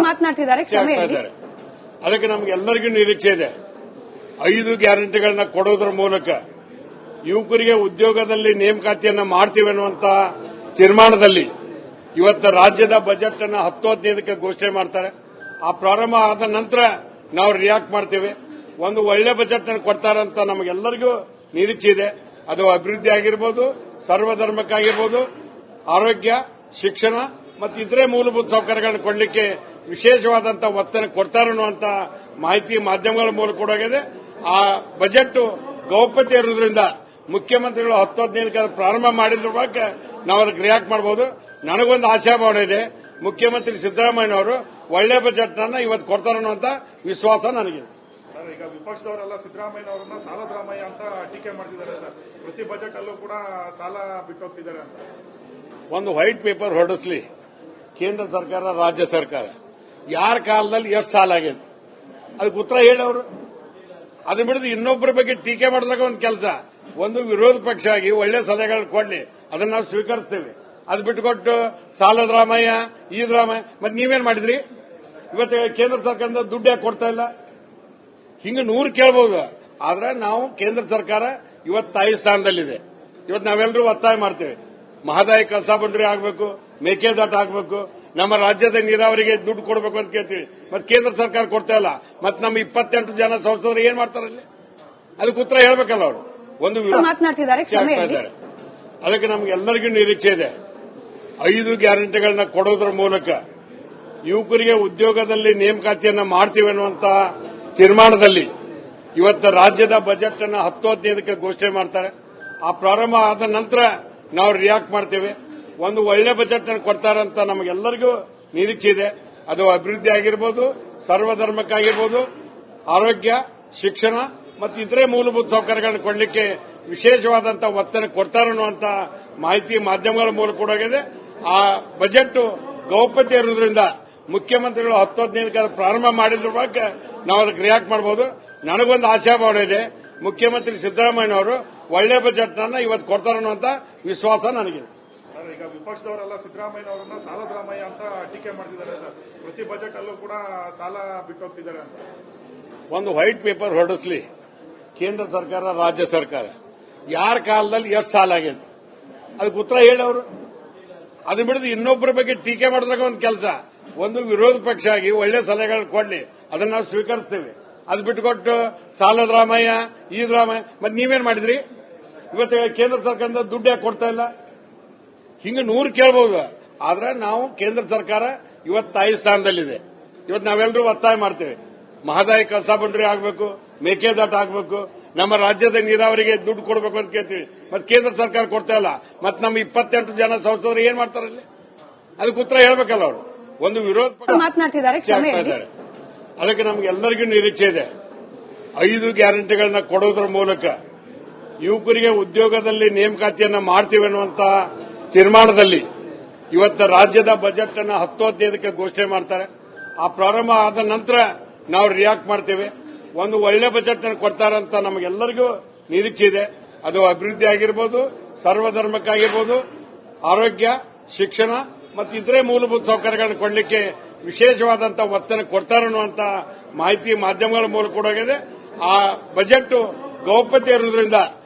ಮಾತನಾಡ್ತಿದ್ದಾರೆ, ಕ್ಷಮೆ ಇರಲಿ. ಅದಕ್ಕೆ ನಮ್ಗೆಲ್ಲರಿಗೂ ನಿರೀಕ್ಷೆ ಇದೆ. 5 ಗ್ಯಾರಂಟಿಗಳನ್ನ ಕೊಡೋದ್ರ ಮೂಲಕ ಯುವಕರಿಗೆ ಉದ್ಯೋಗದಲ್ಲಿ ನೇಮಕಾತಿಯನ್ನ ಮಾಡ್ತೀವಿ ಅನ್ನುವಂತ ತೀರ್ಮಾನದಲ್ಲಿ ಇವತ್ತು ರಾಜ್ಯದ ಬಜೆಟ್ ಅನ್ನು 10-15ಕ್ಕೆ ಘೋಷಣೆ ಮಾಡ್ತಾರೆ. ಆ ಪ್ರಾರಂಭ ಆದ ನಂತರ ನಾವು ರಿಯಾಕ್ಟ್ ಮಾಡ್ತೇವೆ. ಒಂದು ಒಳ್ಳೆ ಬಜೆಟ್ ಅನ್ನು ಕೊಡ್ತಾರಂತ ನಮಗೆಲ್ಲರಿಗೂ ನಿರೀಕ್ಷೆ ಇದೆ. ಅದು ಅಭಿವೃದ್ಧಿ ಆಗಿರ್ಬೋದು, ಸರ್ವಧರ್ಮಕ್ಕಾಗಿರ್ಬೋದು, ಆರೋಗ್ಯ, ಶಿಕ್ಷಣ ಮತ್ತು ಇತರೆ ಮೂಲಭೂತ ಸೌಕರ್ಯಗಳನ್ನು ಕೊಡಲಿಕ್ಕೆ ವಿಶೇಷವಾದಂತಹ ಒತ್ತನ್ನು ಕೊಡ್ತಾರೆ ಅನ್ನುವಂತ ಮಾಹಿತಿ ಮಾಧ್ಯಮಗಳ ಮೂಲಕ ಕೊಡೋಗಿದೆ. ಆ ಬಜೆಟ್ ಗೌಪ್ಯತೆ ಇರುವುದರಿಂದ ಮುಖ್ಯಮಂತ್ರಿಗಳು 10-15ಕ್ಕೆ ಪ್ರಾರಂಭ ಮಾಡಿದ್ರ ಬಗ್ಗೆ ನಾವು ಅದಕ್ಕೆ ರಿಯಾಕ್ಟ್ ಮಾಡಬಹುದು. ನನಗೊಂದು ಆಶಾಭಾವನೆ ಇದೆ, ಮುಖ್ಯಮಂತ್ರಿ ಸಿದ್ದರಾಮಯ್ಯನವರು ಒಳ್ಳೆ ಬಜೆಟ್ ಅನ್ನ ಇವತ್ತು ಕೊಡ್ತಾರೆ ಅನ್ನುವಂತ ವಿಶ್ವಾಸ ನನಗಿದೆ. ಈಗ ವಿಪಕ್ಷದವರೆಲ್ಲ ಸಿದ್ದರಾಮಯ್ಯನವರನ್ನ ಸಾಲದ ರಾಮಯ್ಯ ಅಂತ ಟೀಕೆ ಮಾಡ್ತಿದ್ದಾರೆ ಸರ್. ಪ್ರತಿ ಬಜೆಟ್ ಅಲ್ಲೂ ಕೂಡ ಸಾಲ ಬಿಟ್ಟು ಹೋಗ್ತಿದ್ದಾರೆ ಅಂತ. ಒಂದು ವೈಟ್ ಪೇಪರ್ ಹೊರಡಿಸಲಿ ಕೇಂದ್ರ ಸರ್ಕಾರ, ರಾಜ್ಯ ಸರ್ಕಾರ, ಯಾರ ಕಾಲದಲ್ಲಿ ಎಷ್ಟು ಸಾಲ ಆಗಿದೆ ಅದಕ್ಕೆ ಉತ್ತರ ಹೇಳವರು. ಅದು ಬಿಡದು ಇನ್ನೊಬ್ಬರ ಬಗ್ಗೆ ಟೀಕೆ ಮಾಡಿದಾಗ ಒಂದು ಕೆಲಸ. ಒಂದು ವಿರೋಧ ಪಕ್ಷ ಆಗಿ ಒಳ್ಳೆ ಸಲಹೆಗಳು ಕೊಡ್ಲಿ, ಅದನ್ನ ನಾವು ಸ್ವೀಕರಿಸ್ತೇವೆ. ಅದು ಬಿಟ್ಟುಕೊಟ್ಟು ಸಾಲದ ರಾಮಯ್ಯ, ಈದ್ ರಾಮಯ್ಯ, ಮತ್ತೆ ನೀವೇನ್ ಮಾಡಿದ್ರಿ? ಇವತ್ತು ಕೇಂದ್ರ ಸರ್ಕಾರದಿಂದ ದುಡ್ಡು ಯಾಕೆ ಕೊಡ್ತಾ ಇಲ್ಲ? ಹಿಂಗೆ 100 ಕೇಳಬಹುದು. ಆದ್ರೆ ನಾವು ಕೇಂದ್ರ ಸರ್ಕಾರ ಇವತ್ತು ತಾಯಿ ಸ್ಥಾನದಲ್ಲಿದೆ. ಇವತ್ತು ನಾವೆಲ್ಲರೂ ಒತ್ತಾಯ ಮಾಡ್ತೇವೆ, ಮಹದಾಯಿ ಕಳಸಾ ಬಂಡೂರಿ ಆಗಬೇಕು, ಮೇಕೆದಾಟು ಆಗಬೇಕು, ನಮ್ಮ ರಾಜ್ಯದ ನೀರಾವರಿಗೆ ದುಡ್ಡು ಕೊಡಬೇಕು ಅಂತ ಕೇಳ್ತೀವಿ. ಮತ್ತೆ ಕೇಂದ್ರ ಸರ್ಕಾರ ಕೊಡ್ತಾ ಇಲ್ಲ. ಮತ್ತೆ ನಮ್ಮ 28 ಜನ ಸಂಸದರು ಏನ್ ಮಾಡ್ತಾರಲ್ಲಿ? ಅದಕ್ಕೆ ಉತ್ತರ ಹೇಳ್ಬೇಕಲ್ಲ ಅವರು. ಒಂದು ಮಾತನಾಡ್ತಿದ್ದಾರೆ, ಕ್ಷಮೆ ಇರಲಿ. ಅದಕ್ಕೆ ನಮ್ಗೆಲ್ಲರಿಗೂ ನಿರೀಕ್ಷೆ ಇದೆ. 5 ಗ್ಯಾರಂಟಿಗಳನ್ನ ಕೊಡೋದ್ರ ಮೂಲಕ ಯುವಕರಿಗೆ ಉದ್ಯೋಗದಲ್ಲಿ ನೇಮಕಾತಿಯನ್ನ ಮಾಡ್ತೀವಿ ಅನ್ನುವಂತ ತೀರ್ಮಾನದಲ್ಲಿ ಇವತ್ತು ರಾಜ್ಯದ ಬಜೆಟ್ ಅನ್ನು 10-15ಕ್ಕೆ ಘೋಷಣೆ ಮಾಡ್ತಾರೆ. ಆ ಪ್ರಾರಂಭ ಆದ ನಂತರ ನಾವು ರಿಯಾಕ್ಟ್ ಮಾಡ್ತೇವೆ. ಒಂದು ಒಳ್ಳೆ ಬಜೆಟ್ ಅನ್ನು ಕೊಡ್ತಾರಂತ ನಮಗೆಲ್ಲರಿಗೂ ನಿರೀಕ್ಷೆ ಇದೆ. ಅದು ಅಭಿವೃದ್ಧಿ ಆಗಿರ್ಬೋದು, ಸರ್ವಧರ್ಮಕ್ಕಾಗಿರ್ಬೋದು, ಆರೋಗ್ಯ, ಶಿಕ್ಷಣ ಮತ್ತು ಇತರೆ ಮೂಲಭೂತ ಸೌಕರ್ಯಗಳನ್ನು ಕೊಡಲಿಕ್ಕೆ ವಿಶೇಷವಾದಂತಹ ಒತ್ತನ್ನು ಕೊಡ್ತಾರೆ ಅನ್ನುವಂತ ಮಾಹಿತಿ ಮಾಧ್ಯಮಗಳ ಮೂಲಕ ಕೊಡೋಗಿದೆ. ಆ ಬಜೆಟ್ ಗೌಪ್ಯತೆ ಇರುವುದರಿಂದ ಮುಖ್ಯಮಂತ್ರಿಗಳು 10-15ಕ್ಕೆ ಪ್ರಾರಂಭ ಮಾಡಿದ್ರ ಬಗ್ಗೆ ನಾವು ಅದಕ್ಕೆ ರಿಯಾಕ್ಟ್ ಮಾಡಬಹುದು. ನನಗೊಂದು ಆಶಾಭಾವನೆ ಇದೆ, ಮುಖ್ಯಮಂತ್ರಿ ಸಿದ್ದರಾಮಯ್ಯನವರು ಒಳ್ಳೆ ಬಜೆಟ್ ಅನ್ನ ಇವತ್ತು ಕೊಡ್ತಾರೆ ಅನ್ನುವಂತ ವಿಶ್ವಾಸ ನನಗಿದೆ. ಈಗ ವಿಪಕ್ಷದವರೆಲ್ಲ ಸಿದ್ದರಾಮಯ್ಯನವರನ್ನ ಸಾಲದ ರಾಮಯ್ಯ ಅಂತ ಟೀಕೆ ಮಾಡ್ತಿದ್ದಾರೆ ಸರ್. ಪ್ರತಿ ಬಜೆಟ್ ಅಲ್ಲೂ ಕೂಡ ಸಾಲ ಬಿಟ್ಟು ಹೋಗ್ತಿದ್ದಾರೆ ಅಂತ. ಒಂದು ವೈಟ್ ಪೇಪರ್ ಹೊರಡಿಸಲಿ ಕೇಂದ್ರ ಸರ್ಕಾರ, ರಾಜ್ಯ ಸರ್ಕಾರ, ಯಾರ ಕಾಲದಲ್ಲಿ ಎಷ್ಟು ಸಾಲ ಆಗಿದೆ ಅದಕ್ಕೆ ಉತ್ತರ ಹೇಳವರು. ಅದು ಬಿಡದು ಇನ್ನೊಬ್ಬರ ಬಗ್ಗೆ ಟೀಕೆ ಮಾಡಿದಾಗ ಒಂದು ಕೆಲಸ. ಒಂದು ವಿರೋಧ ಪಕ್ಷ ಆಗಿ ಒಳ್ಳೆ ಸಲಹೆಗಳು ಕೊಡ್ಲಿ, ಅದನ್ನ ನಾವು ಸ್ವೀಕರಿಸ್ತೇವೆ. ಅದು ಬಿಟ್ಟುಕೊಟ್ಟು ಸಾಲದ ರಾಮಯ್ಯ, ಈದ್ ರಾಮಯ್ಯ, ಮತ್ತೆ ನೀವೇನ್ ಮಾಡಿದ್ರಿ? ಇವತ್ತು ಕೇಂದ್ರ ಸರ್ಕಾರದಿಂದ ದುಡ್ಡು ಯಾಕೆ ಕೊಡ್ತಾ ಇಲ್ಲ? ಹಿಂಗೆ 100 ಕೇಳಬಹುದು. ಆದ್ರೆ ನಾವು ಕೇಂದ್ರ ಸರ್ಕಾರ ಇವತ್ತು ತಾಯಿ ಸ್ಥಾನದಲ್ಲಿದೆ. ಇವತ್ತು ನಾವೆಲ್ಲರೂ ಒತ್ತಾಯ ಮಾಡ್ತೇವೆ, ಮಹದಾಯಿ ಕಳಸಾ ಬಂಡೂರಿ ಆಗಬೇಕು, ಮೇಕೆದಾಟು ಆಗಬೇಕು, ನಮ್ಮ ರಾಜ್ಯದ ನೀರಾವರಿಗೆ ದುಡ್ಡು ಕೊಡಬೇಕು ಅಂತ ಕೇಳ್ತೀವಿ. ಮತ್ತೆ ಕೇಂದ್ರ ಸರ್ಕಾರ ಕೊಡ್ತಾ ಇಲ್ಲ. ಮತ್ತೆ ನಮ್ಮ 28 ಜನ ಸಂಸದರು ಏನ್ ಮಾಡ್ತಾರಲ್ಲಿ? ಅದಕ್ಕೆ ಉತ್ತರ ಹೇಳ್ಬೇಕಲ್ಲ ಅವರು. ಒಂದು ವಿರೋಧ ಮಾತನಾಡ್ತಿದ್ದಾರೆ, ಕ್ಷಮೆ ಇರಲಿ. ಅದಕ್ಕೆ ನಮ್ಗೆಲ್ಲರಿಗೂ ನಿರೀಕ್ಷೆ ಇದೆ. 5 ಗ್ಯಾರಂಟಿಗಳನ್ನ ಕೊಡೋದ್ರ ಮೂಲಕ ಯುವಕರಿಗೆ ಉದ್ಯೋಗದಲ್ಲಿ ನೇಮಕಾತಿಯನ್ನ ಮಾಡ್ತೀವಿ ಅನ್ನುವಂತ ತೀರ್ಮಾನದಲ್ಲಿ ಇವತ್ತು ರಾಜ್ಯದ ಬಜೆಟ್ ಅನ್ನು 10-15ಕ್ಕೆ ಘೋಷಣೆ ಮಾಡ್ತಾರೆ. ಆ ಪ್ರಾರಂಭ ಆದ ನಂತರ ನಾವು ರಿಯಾಕ್ಟ್ ಮಾಡ್ತೇವೆ. ಒಂದು ಒಳ್ಳೆ ಬಜೆಟ್ ಅನ್ನು ಕೊಡ್ತಾರಂತ ನಮಗೆಲ್ಲರಿಗೂ ನಿರೀಕ್ಷೆ ಇದೆ. ಅದು ಅಭಿವೃದ್ಧಿ ಆಗಿರ್ಬೋದು, ಸರ್ವಧರ್ಮಕ್ಕಾಗಿರ್ಬೋದು, ಆರೋಗ್ಯ, ಶಿಕ್ಷಣ ಮತ್ತು ಇತರೆ ಮೂಲಭೂತ ಸೌಕರ್ಯಗಳನ್ನು ಕೊಡಲಿಕ್ಕೆ ವಿಶೇಷವಾದಂತಹ ಒತ್ತನ್ನು ಕೊಡ್ತಾರೆ ಅನ್ನುವಂತ ಮಾಹಿತಿ ಮಾಧ್ಯಮಗಳ ಮೂಲಕ ಕೊಡೋಗಿದೆ. ಆ ಬಜೆಟ್ ಗೌಪ್ಯತೆ ಇರುವುದರಿಂದ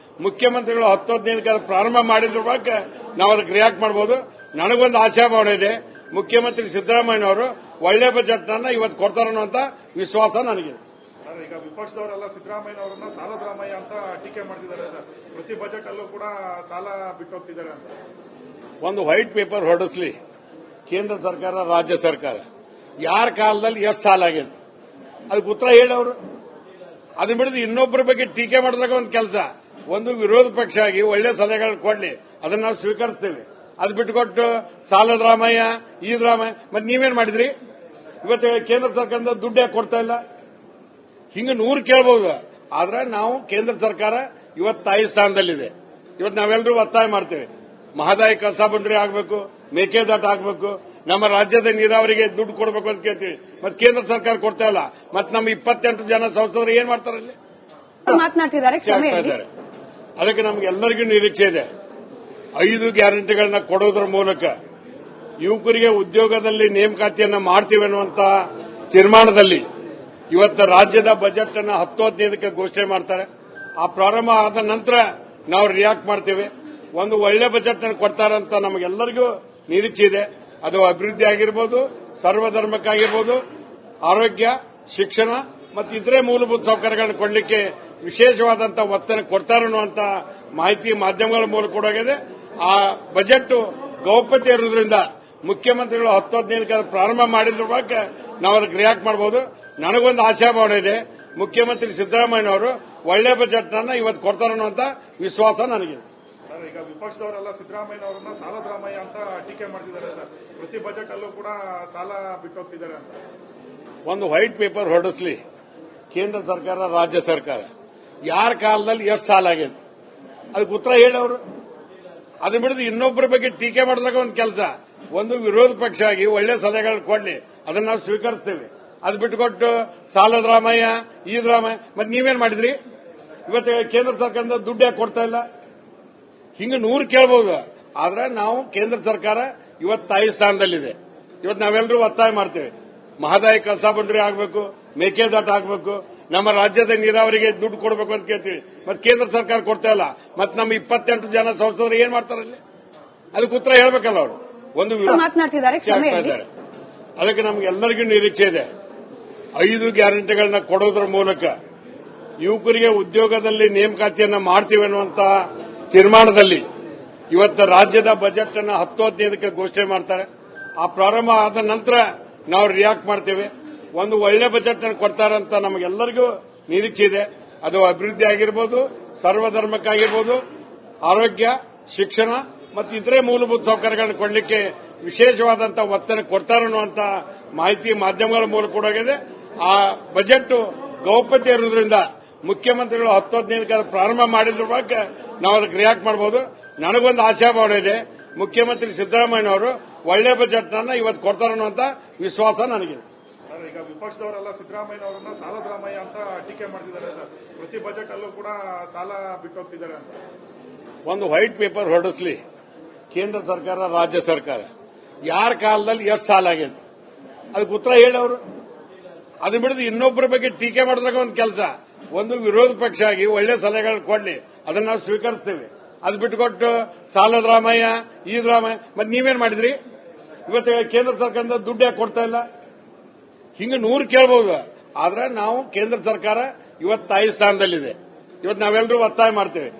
ಮುಖ್ಯಮಂತ್ರಿಗಳು 10-15ಕ್ಕೆ ಪ್ರಾರಂಭ ಮಾಡಿದ್ರ ಬಗ್ಗೆ ನಾವು ಅದಕ್ಕೆ ರಿಯಾಕ್ಟ್ ಮಾಡಬಹುದು. ನನಗೊಂದು ಆಶಾಭಾವನೆ ಇದೆ, ಮುಖ್ಯಮಂತ್ರಿ ಸಿದ್ದರಾಮಯ್ಯನವರು ಒಳ್ಳೆ ಬಜೆಟ್ ಅನ್ನ ಇವತ್ತು ಕೊಡ್ತಾರೆ ಅನ್ನುವಂತ ವಿಶ್ವಾಸ ನನಗಿದೆ. ಈಗ ವಿಪಕ್ಷದವರೆಲ್ಲ ಸಿದ್ದರಾಮಯ್ಯನವರನ್ನ ಸಾಲದ ರಾಮಯ್ಯ ಅಂತ ಟೀಕೆ ಮಾಡ್ತಿದ್ದಾರೆ ಸರ್. ಪ್ರತಿ ಬಜೆಟ್ ಅಲ್ಲೂ ಕೂಡ ಸಾಲ ಬಿಟ್ಟು ಹೋಗ್ತಿದ್ದಾರೆ ಅಂತ. ಒಂದು ವೈಟ್ ಪೇಪರ್ ಹೊರಡಿಸಲಿ ಕೇಂದ್ರ ಸರ್ಕಾರ, ರಾಜ್ಯ ಸರ್ಕಾರ, ಯಾರ ಕಾಲದಲ್ಲಿ ಎಷ್ಟು ಸಾಲ ಆಗಿದೆ ಅದಕ್ಕೆ ಉತ್ತರ ಹೇಳವರು. ಅದು ಬಿಡದು ಇನ್ನೊಬ್ಬರ ಬಗ್ಗೆ ಟೀಕೆ ಮಾಡಿದಾಗ ಒಂದು ಕೆಲಸ. ಒಂದು ವಿರೋಧ ಪಕ್ಷ ಆಗಿ ಒಳ್ಳೆ ಸಲಹೆಗಳು ಕೊಡ್ಲಿ, ಅದನ್ನ ನಾವು ಸ್ವೀಕರಿಸ್ತೇವೆ. ಅದು ಬಿಟ್ಟುಕೊಟ್ಟು ಸಾಲದ ರಾಮಯ್ಯ, ಈದ್ ರಾಮಯ್ಯ, ಮತ್ತೆ ನೀವೇನ್ ಮಾಡಿದ್ರಿ? ಇವತ್ತು ಕೇಂದ್ರ ಸರ್ಕಾರದಿಂದ ದುಡ್ಡು ಯಾಕೆ ಕೊಡ್ತಾ ಇಲ್ಲ? ಹಿಂಗೆ 100 ಕೇಳಬಹುದು. ಆದ್ರೆ ನಾವು ಕೇಂದ್ರ ಸರ್ಕಾರ ಇವತ್ತು ತಾಯಿ ಸ್ಥಾನದಲ್ಲಿದೆ. ಇವತ್ತು ನಾವೆಲ್ಲರೂ ಒತ್ತಾಯ ಮಾಡ್ತೇವೆ, ಮಹದಾಯಿ ಕಳಸಾ ಬಂಡೂರಿ ಆಗಬೇಕು, ಮೇಕೆದಾಟು ಆಗಬೇಕು, ನಮ್ಮ ರಾಜ್ಯದ ನೀರಾವರಿಗೆ ದುಡ್ಡು ಕೊಡಬೇಕು ಅಂತ ಕೇಳ್ತೀವಿ. ಮತ್ತೆ ಕೇಂದ್ರ ಸರ್ಕಾರ ಕೊಡ್ತಾ ಇಲ್ಲ. ಮತ್ತೆ ನಮ್ಮ 28 ಜನ ಸಂಸದರು ಏನ್ ಮಾಡ್ತಾರಲ್ಲಿ? ಮಾತನಾಡ್ತಿದ್ದಾರೆ, ಕ್ಷಮೆ ಇರಲಿ. ಅದಕ್ಕೆ ನಮ್ಗೆಲ್ಲರಿಗೂ ನಿರೀಕ್ಷೆ ಇದೆ. 5 ಗ್ಯಾರಂಟಿಗಳನ್ನ ಕೊಡೋದ್ರ ಮೂಲಕ ಯುವಕರಿಗೆ ಉದ್ಯೋಗದಲ್ಲಿ ನೇಮಕಾತಿಯನ್ನ ಮಾಡ್ತೀವಿ ಅನ್ನುವಂತ ತೀರ್ಮಾನದಲ್ಲಿ ಇವತ್ತು ರಾಜ್ಯದ ಬಜೆಟ್ ಅನ್ನು 10-15ಕ್ಕೆ ಘೋಷಣೆ ಮಾಡ್ತಾರೆ. ಆ ಪ್ರಾರಂಭ ಆದ ನಂತರ ನಾವು ರಿಯಾಕ್ಟ್ ಮಾಡ್ತೇವೆ. ಒಂದು ಒಳ್ಳೆ ಬಜೆಟ್ ಅನ್ನು ಕೊಡ್ತಾರಂತ ನಮಗೆಲ್ಲರಿಗೂ ನಿರೀಕ್ಷೆ ಇದೆ. ಅದು ಅಭಿವೃದ್ಧಿ ಆಗಿರ್ಬೋದು, ಸರ್ವಧರ್ಮಕ್ಕಾಗಿರ್ಬೋದು, ಆರೋಗ್ಯ, ಶಿಕ್ಷಣ ಮತ್ತು ಇತರೆ ಮೂಲಭೂತ ಸೌಕರ್ಯಗಳನ್ನು ಕೊಡಲಿಕ್ಕೆ ವಿಶೇಷವಾದಂತಹ ಒತ್ತನ್ನು ಕೊಡ್ತಾರೆ ಅನ್ನುವಂತ ಮಾಹಿತಿ ಮಾಧ್ಯಮಗಳ ಮೂಲಕ ಕೊಡೋಗಿದೆ. ಆ ಬಜೆಟ್ ಗೌಪ್ಯತೆ ಇರುವುದರಿಂದ ಮುಖ್ಯಮಂತ್ರಿಗಳು 10-15ಕ್ಕೆ ಪ್ರಾರಂಭ ಮಾಡಿದ್ರ ಬಗ್ಗೆ ನಾವು ಅದಕ್ಕೆ ರಿಯಾಕ್ಟ್ ಮಾಡಬಹುದು. ನನಗೊಂದು ಆಶಾಭಾವನೆ ಇದೆ, ಮುಖ್ಯಮಂತ್ರಿ ಸಿದ್ದರಾಮಯ್ಯನವರು ಒಳ್ಳೆ ಬಜೆಟ್ ಅನ್ನ ಇವತ್ತು ಕೊಡ್ತಾರೆ ಅನ್ನುವಂತ ವಿಶ್ವಾಸ ನನಗಿದೆ. ಸರ್, ಈಗ ವಿಪಕ್ಷದವರೆಲ್ಲ ಸಿದ್ದರಾಮಯ್ಯ ಅವರನ್ನ ಸಾಲದ ರಾಮಯ್ಯ ಅಂತ ಟೀಕೆ ಮಾಡ್ತಿದ್ದಾರೆ ಸರ್. ಪ್ರತಿ ಬಜೆಟ್ ಅಲ್ಲೂ ಕೂಡ ಸಾಲ ಬಿಟ್ಟು ಹೋಗ್ತಿದ್ದಾರೆ ಅಂತ. ಒಂದು ವೈಟ್ ಪೇಪರ್ ಹೊರಡಿಸಲಿ ಕೇಂದ್ರ ಸರ್ಕಾರ, ರಾಜ್ಯ ಸರ್ಕಾರ. ಯಾರ ಕಾಲದಲ್ಲಿ ಎಷ್ಟು ಸಾಲ ಆಗಿದೆ ಅದಕ್ಕೆ ಉತ್ತರ ಹೇಳವರು. ಅದು ಬಿಡದು ಇನ್ನೊಬ್ಬರ ಬಗ್ಗೆ ಟೀಕೆ ಮಾಡಿದಾಗ ಒಂದು ಕೆಲಸ. ಒಂದು ವಿರೋಧ ಪಕ್ಷ ಆಗಿ ಒಳ್ಳೆ ಸಲಹೆಗಳು ಕೊಡ್ಲಿ, ಅದನ್ನ ನಾವು ಸ್ವೀಕರಿಸ್ತೇವೆ. ಅದು ಬಿಟ್ಟುಕೊಟ್ಟು ಸಾಲದ ರಾಮಯ್ಯ, ಈದ್ ರಾಮಯ್ಯ, ಮತ್ತೆ ನೀವೇನ್ ಮಾಡಿದ್ರಿ? ಇವತ್ತು ಕೇಂದ್ರ ಸರ್ಕಾರದಿಂದ ದುಡ್ಡು ಯಾಕೆ ಕೊಡ್ತಾ ಇಲ್ಲ? ಹಿಂಗೆ 100 ಕೇಳಬಹುದು. ಆದ್ರೆ ನಾವು ಕೇಂದ್ರ ಸರ್ಕಾರ ಇವತ್ತು ತಾಯಿ ಸ್ಥಾನದಲ್ಲಿದೆ. ಇವತ್ತು ನಾವೆಲ್ಲರೂ ಒತ್ತಾಯ ಮಾಡ್ತೇವೆ, ಮಹದಾಯಿ ಕಳಸಾ ಬಂಡೂರಿ ಆಗಬೇಕು, ಮೇಕೆದಾಟು ಆಗಬೇಕು, ನಮ್ಮ ರಾಜ್ಯದ ನೀರಾವರಿಗೆ ದುಡ್ಡು ಕೊಡಬೇಕು ಅಂತ ಕೇಳ್ತೀವಿ. ಮತ್ತೆ ಕೇಂದ್ರ ಸರ್ಕಾರ ಕೊಡ್ತಾ ಇಲ್ಲ. ಮತ್ತೆ ನಮ್ಮ 28 ಜನ ಸಂಸದರು ಏನ್ ಮಾಡ್ತಾರಲ್ಲಿ? ಅದಕ್ಕೆ ಉತ್ತರ ಹೇಳ್ಬೇಕಲ್ಲ ಅವರು. ಒಂದು ಮಾತನಾಡ್ತಿದ್ದಾರೆ, ಕ್ಷಮೆ ಇರಲಿ. ಅದಕ್ಕೆ ನಮ್ಗೆಲ್ಲರಿಗೂ ನಿರೀಕ್ಷೆ ಇದೆ. 5 ಗ್ಯಾರಂಟಿಗಳನ್ನ ಕೊಡೋದ್ರ ಮೂಲಕ ಯುವಕರಿಗೆ ಉದ್ಯೋಗದಲ್ಲಿ ನೇಮಕಾತಿಯನ್ನ ಮಾಡ್ತೀವಿ ಅನ್ನುವಂತ ತೀರ್ಮಾನದಲ್ಲಿ ಇವತ್ತು ರಾಜ್ಯದ ಬಜೆಟ್ ಅನ್ನು 10-15ಕ್ಕೆ ಘೋಷಣೆ ಮಾಡ್ತಾರೆ. ಆ ಪ್ರಾರಂಭ ಆದ ನಂತರ ನಾವು ರಿಯಾಕ್ಟ್ ಮಾಡ್ತೇವೆ. ಒಂದು ಒಳ್ಳೆ ಬಜೆಟ್ ಅನ್ನು ಕೊಡ್ತಾರಂತ ನಮಗೆಲ್ಲರಿಗೂ ನಿರೀಕ್ಷೆ ಇದೆ. ಅದು ಅಭಿವೃದ್ಧಿ ಆಗಿರ್ಬೋದು, ಸರ್ವಧರ್ಮಕ್ಕಾಗಿರ್ಬೋದು, ಆರೋಗ್ಯ, ಶಿಕ್ಷಣ ಮತ್ತು ಇತರೆ ಮೂಲಭೂತ ಸೌಕರ್ಯಗಳನ್ನು ಕೊಡಲಿಕ್ಕೆ ವಿಶೇಷವಾದಂತಹ ಒತ್ತನ್ನು ಕೊಡ್ತಾರೆ ಅನ್ನುವಂತ ಮಾಹಿತಿ ಮಾಧ್ಯಮಗಳ ಮೂಲಕ ಕೊಡೋಗಿದೆ. ಆ ಬಜೆಟ್ ಗೌಪ್ಯತೆ ಇರುವುದರಿಂದ ಮುಖ್ಯಮಂತ್ರಿಗಳು 10-15ಕ್ಕೆ ಪ್ರಾರಂಭ ಮಾಡಿದ್ರ ಬಗ್ಗೆ ನಾವು ಅದಕ್ಕೆ ರಿಯಾಕ್ಟ್ ಮಾಡಬಹುದು. ನನಗೊಂದು ಆಶಾಭಾವನೆ ಇದೆ, ಮುಖ್ಯಮಂತ್ರಿ ಸಿದ್ದರಾಮಯ್ಯನವರು ಒಳ್ಳೆ ಬಜೆಟ್ ಅನ್ನ ಇವತ್ತು ಕೊಡ್ತಾರೆ ಅನ್ನುವಂತ ವಿಶ್ವಾಸ ನನಗಿದೆ. ಸರ್, ಈಗ ವಿಪಕ್ಷದವರೆಲ್ಲ ಸಿದ್ದರಾಮಯ್ಯ ಅವರನ್ನ ಸಾಲದ ರಾಮಯ್ಯ ಅಂತ ಟೀಕೆ ಮಾಡ್ತಿದ್ದಾರೆ ಸರ್. ಪ್ರತಿ ಬಜೆಟ್ ಅಲ್ಲೂ ಕೂಡ ಸಾಲ ಬಿಟ್ಟು ಹೋಗ್ತಿದ್ದಾರೆ ಅಂತ. ಒಂದು ವೈಟ್ ಪೇಪರ್ ಹೊರಡಿಸಲಿ ಕೇಂದ್ರ ಸರ್ಕಾರ, ರಾಜ್ಯ ಸರ್ಕಾರ. ಯಾರ ಕಾಲದಲ್ಲಿ ಎಷ್ಟು ಸಾಲ ಆಗಿದೆ ಅದಕ್ಕೆ ಉತ್ತರ ಹೇಳವರು. ಅದು ಬಿಡದು ಇನ್ನೊಬ್ಬರ ಬಗ್ಗೆ ಟೀಕೆ ಮಾಡಿದಾಗ ಒಂದು ಕೆಲಸ. ಒಂದು ವಿರೋಧ ಪಕ್ಷ ಆಗಿ ಒಳ್ಳೆ ಸಲಹೆಗಳು ಕೊಡ್ಲಿ, ಅದನ್ನ ನಾವು ಸ್ವೀಕರಿಸ್ತೇವೆ. ಅದು ಬಿಟ್ಟುಕೊಟ್ಟು ಸಾಲದ ರಾಮಯ್ಯ, ಈದ್ ರಾಮಯ್ಯ, ಮತ್ತೆ ನೀವೇನ್ ಮಾಡಿದ್ರಿ? ಇವತ್ತು ಕೇಂದ್ರ ಸರ್ಕಾರದಿಂದ ದುಡ್ಡು ಯಾಕೆ ಕೊಡ್ತಾ ಇಲ್ಲ? ಹಿಂಗೆ 100 ಕೇಳಬಹುದು. ಆದ್ರೆ ನಾವು ಕೇಂದ್ರ ಸರ್ಕಾರ ಇವತ್ತು ತಾಯಿ ಸ್ಥಾನದಲ್ಲಿದೆ. ಇವತ್ತು ನಾವೆಲ್ಲರೂ ಒತ್ತಾಯ ಮಾಡ್ತೇವೆ,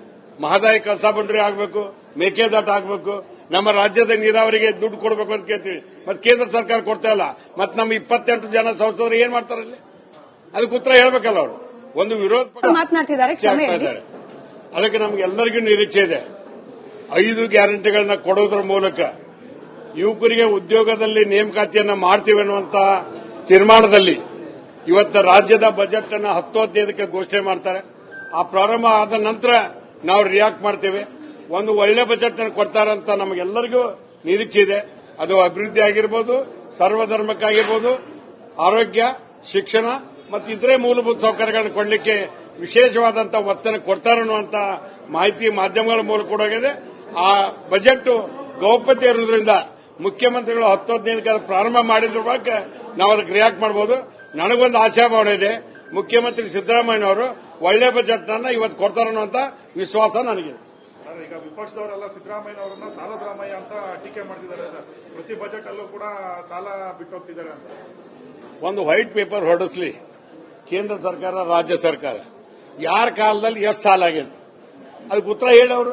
ಮಹದಾಯಿ ಕಳಸಾ ಬಂಡೂರಿ ಆಗಬೇಕು, ಮೇಕೆದಾಟು ಆಗಬೇಕು, ನಮ್ಮ ರಾಜ್ಯದ ನೀರಾವರಿಗೆ ದುಡ್ಡು ಕೊಡಬೇಕು ಅಂತ ಕೇಳ್ತೀವಿ. ಮತ್ತೆ ಕೇಂದ್ರ ಸರ್ಕಾರ ಕೊಡ್ತಾ ಇಲ್ಲ. ಮತ್ತೆ ನಮ್ಮ 28 ಜನ ಸಂಸದರು ಏನ್ ಮಾಡ್ತಾರಲ್ಲಿ? ಅದಕ್ಕೆ ಉತ್ತರ ಹೇಳ್ಬೇಕಲ್ಲ ಅವರು. ಒಂದು ವಿರೋಧ ಮಾತನಾಡ್ತಿದ್ದಾರೆ, ಕ್ಷಮೆ ಇರಲಿ. ಅದಕ್ಕೆ ನಮ್ಗೆಲ್ಲರಿಗೂ ನಿರೀಕ್ಷೆ ಇದೆ. 5 ಗ್ಯಾರಂಟಿಗಳನ್ನ ಕೊಡೋದ್ರ ಮೂಲಕ ಯುವಕರಿಗೆ ಉದ್ಯೋಗದಲ್ಲಿ ನೇಮಕಾತಿಯನ್ನ ಮಾಡ್ತೀವಿ ಅನ್ನುವಂತ ತೀರ್ಮಾನದಲ್ಲಿ ಇವತ್ತು ರಾಜ್ಯದ ಬಜೆಟ್ ಅನ್ನು 10-15ಕ್ಕೆ ಘೋಷಣೆ ಮಾಡ್ತಾರೆ. ಆ ಪ್ರಾರಂಭ ಆದ ನಂತರ ನಾವು ರಿಯಾಕ್ಟ್ ಮಾಡ್ತೇವೆ. ಒಂದು ಒಳ್ಳೆ ಬಜೆಟ್ ಅನ್ನು ಕೊಡ್ತಾರಂತ ನಮಗೆಲ್ಲರಿಗೂ ನಿರೀಕ್ಷೆ ಇದೆ. ಅದು ಅಭಿವೃದ್ಧಿ ಆಗಿರ್ಬೋದು, ಸರ್ವಧರ್ಮಕ್ಕಾಗಿರ್ಬೋದು, ಆರೋಗ್ಯ, ಶಿಕ್ಷಣ ಮತ್ತು ಇತರೆ ಮೂಲಭೂತ ಸೌಕರ್ಯಗಳನ್ನು ಕೊಡಲಿಕ್ಕೆ ವಿಶೇಷವಾದಂತಹ ಒತ್ತನ್ನು ಕೊಡ್ತಾರೆ ಅನ್ನುವಂತ ಮಾಹಿತಿ ಮಾಧ್ಯಮಗಳ ಮೂಲಕ ಕೊಡೋಗಿದೆ. ಆ ಬಜೆಟ್ ಗೌಪ್ಯತೆ ಇರುವುದರಿಂದ ಮುಖ್ಯಮಂತ್ರಿಗಳು 10-15ಕ್ಕೆ ಪ್ರಾರಂಭ ಮಾಡಿದ್ರ ಬಗ್ಗೆ ನಾವು ಅದಕ್ಕೆ ರಿಯಾಕ್ಟ್ ಮಾಡಬಹುದು. ನನಗೊಂದು ಆಶಾಭಾವನೆ ಇದೆ, ಮುಖ್ಯಮಂತ್ರಿ ಸಿದ್ದರಾಮಯ್ಯನವರು ಒಳ್ಳೆ ಬಜೆಟ್ ಅನ್ನ ಇವತ್ತು ಕೊಡ್ತಾರೆ ಅನ್ನುವಂತ ವಿಶ್ವಾಸ ನನಗಿದೆ. ಸರ್, ಈಗ ವಿಪಕ್ಷದವರೆಲ್ಲ ಸಿದ್ದರಾಮಯ್ಯ ಅವರನ್ನ ಸಾಲದ ರಾಮಯ್ಯ ಅಂತ ಟೀಕೆ ಮಾಡ್ತಿದ್ದಾರೆ ಸರ್. ಪ್ರತಿ ಬಜೆಟ್ ಅಲ್ಲೂ ಕೂಡ ಸಾಲ ಬಿಟ್ಟು ಹೋಗ್ತಿದ್ದಾರೆ ಅಂತ. ಒಂದು ವೈಟ್ ಪೇಪರ್ ಹೊರಡಿಸಲಿ ಕೇಂದ್ರ ಸರ್ಕಾರ, ರಾಜ್ಯ ಸರ್ಕಾರ. ಯಾರ ಕಾಲದಲ್ಲಿ ಎಷ್ಟು ಸಾಲ ಆಗಿದೆ ಅದಕ್ಕೆ ಉತ್ತರ ಹೇಳವರು.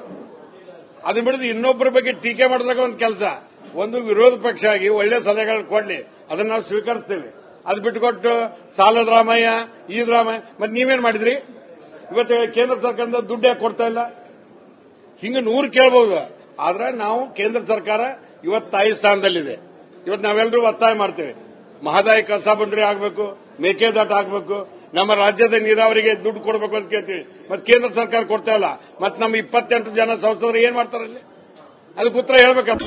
ಅದು ಬಿಡದು ಇನ್ನೊಬ್ಬರ ಬಗ್ಗೆ ಟೀಕೆ ಮಾಡಿದಾಗ ಒಂದು ಕೆಲಸ. ಒಂದು ವಿರೋಧ ಪಕ್ಷ ಆಗಿ ಒಳ್ಳೆ ಸಲಹೆಗಳು ಕೊಡ್ಲಿ, ಅದನ್ನ ನಾವು ಸ್ವೀಕರಿಸ್ತೇವೆ. ಅದು ಬಿಟ್ಟುಕೊಟ್ಟು ಸಾಲದ ರಾಮಯ್ಯ, ಈದ್ ರಾಮಯ್ಯ, ಮತ್ತೆ ನೀವೇನ್ ಮಾಡಿದ್ರಿ? ಇವತ್ತು ಕೇಂದ್ರ ಸರ್ಕಾರದಿಂದ ದುಡ್ಡು ಯಾಕೆ ಕೊಡ್ತಾ ಇಲ್ಲ? ಹಿಂಗೆ 100 ಕೇಳಬಹುದು. ಆದ್ರೆ ನಾವು ಕೇಂದ್ರ ಸರ್ಕಾರ ಇವತ್ತು ತಾಯಿ ಸ್ಥಾನದಲ್ಲಿದೆ. ಇವತ್ತು ನಾವೆಲ್ಲರೂ ಒತ್ತಾಯ ಮಾಡ್ತೇವೆ, ಮಹದಾಯಿ ಕಳಸಾ ಬಂಡೂರಿ ಆಗಬೇಕು, ಮೇಕೆದಾಟು ಆಗಬೇಕು, ನಮ್ಮ ರಾಜ್ಯದ ನೀರಾವರಿಗೆ ದುಡ್ಡು ಕೊಡಬೇಕು ಅಂತ ಕೇಳ್ತೀವಿ. ಮತ್ತೆ ಕೇಂದ್ರ ಸರ್ಕಾರ ಕೊಡ್ತಾ ಇಲ್ಲ. ಮತ್ತೆ ನಮ್ಮ 28 ಜನ ಸಂಸದರು ಏನ್ ಮಾಡ್ತಾರಲ್ಲಿ? ಅದಕ್ಕೆ ಉತ್ತರ ಹೇಳ್ಬೇಕಲ್ಲ.